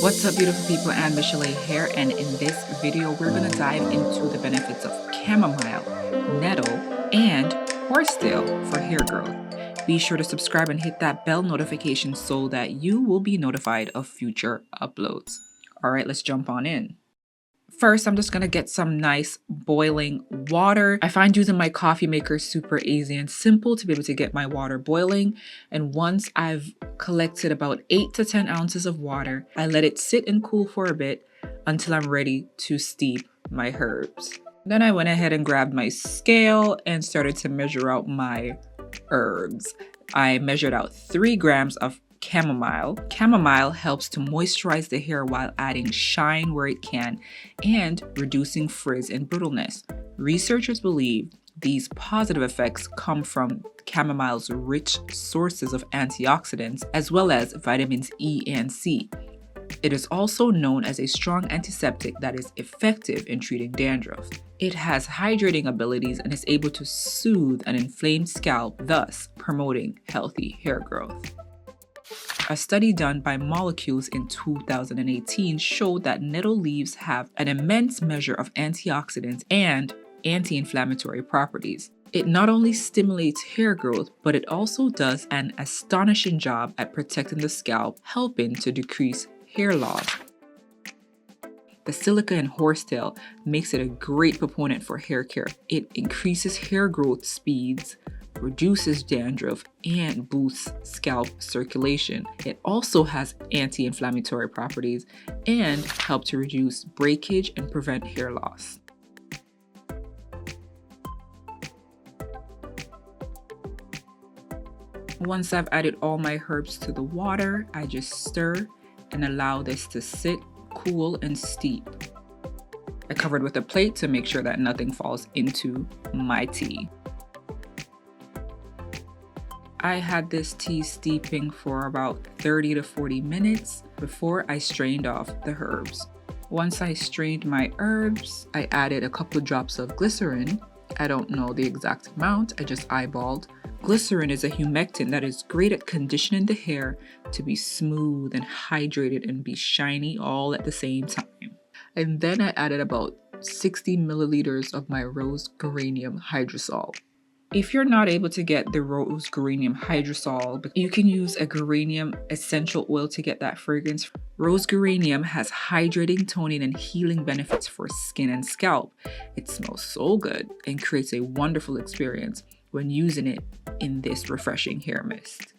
What's up, beautiful people, and Michelle here, and in this video we're going to dive into the benefits of chamomile, nettle, and horsetail for hair growth. Be sure to subscribe and hit that bell notification so that you will be notified of future uploads. Alright, let's jump on in. First, I'm just going to get some nice boiling water. I find using my coffee maker super easy and simple to be able to get my water boiling. And once I've collected about 8 to 10 ounces of water, I let it sit and cool for a bit until I'm ready to steep my herbs. Then I went ahead and grabbed my scale and started to measure out my herbs. I measured out 3 grams of chamomile. Chamomile helps to moisturize the hair while adding shine where it can and reducing frizz and brittleness. Researchers believe these positive effects come from chamomile's rich sources of antioxidants as well as vitamins E and C. It is also known as a strong antiseptic that is effective in treating dandruff. It has hydrating abilities and is able to soothe an inflamed scalp, thus promoting healthy hair growth. A study done by Molecules in 2018 showed that nettle leaves have an immense measure of antioxidants and anti-inflammatory properties. It not only stimulates hair growth, but it also does an astonishing job at protecting the scalp, helping to decrease hair loss. The silica in horsetail makes it a great proponent for hair care. It increases hair growth speeds, reduces dandruff, and boosts scalp circulation. It also has anti-inflammatory properties and helps to reduce breakage and prevent hair loss. Once I've added all my herbs to the water, I just stir and allow this to sit, cool, and steep. I covered with a plate to make sure that nothing falls into my tea. I had this tea steeping for about 30 to 40 minutes before I strained off the herbs. Once I strained my herbs, I added a couple of drops of glycerin. I don't know the exact amount, I just eyeballed. Glycerin is a humectant that is great at conditioning the hair to be smooth and hydrated and be shiny all at the same time. And then I added about 60 milliliters of my rose geranium hydrosol. If you're not able to get the rose geranium hydrosol, you can use a geranium essential oil to get that fragrance. Rose geranium has hydrating, toning, and healing benefits for skin and scalp. It smells so good and creates a wonderful experience when using it in this refreshing hair mist.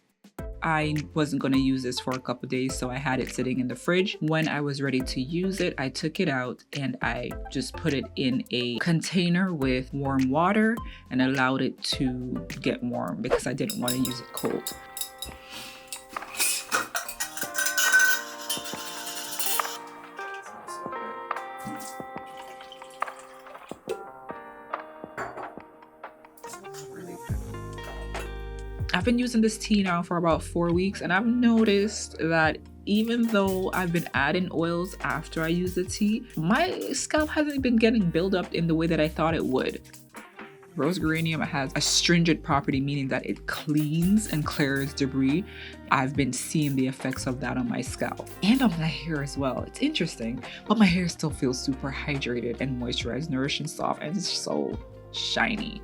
I wasn't going to use this for a couple days, so I had it sitting in the fridge. When I was ready to use it, I took it out and I just put it in a container with warm water and allowed it to get warm because I didn't want to use it cold. I've been using this tea now for about 4 weeks, and I've noticed that even though I've been adding oils after I use the tea, my scalp hasn't been getting buildup in the way that I thought it would. Rose geranium has a stringent property, meaning that it cleans and clears debris. I've been seeing the effects of that on my scalp and on my hair as well. It's interesting, but my hair still feels super hydrated and moisturized, nourished, and soft, and it's so shiny.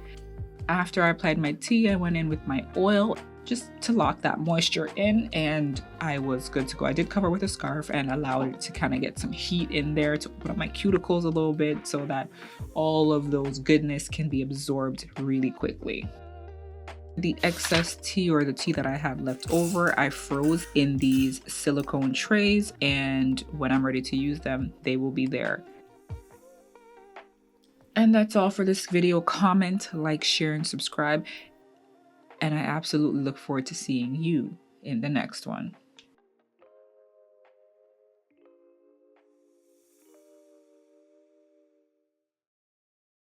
After I applied my tea, I went in with my oil just to lock that moisture in, and I was good to go. I did cover with a scarf and allowed it to kind of get some heat in there to open up my cuticles a little bit so that all of those goodness can be absorbed really quickly. The excess tea, or the tea that I have left over, I froze in these silicone trays, and when I'm ready to use them, they will be there. And that's all for this video. Comment, like, share, and subscribe. And I absolutely look forward to seeing you in the next one.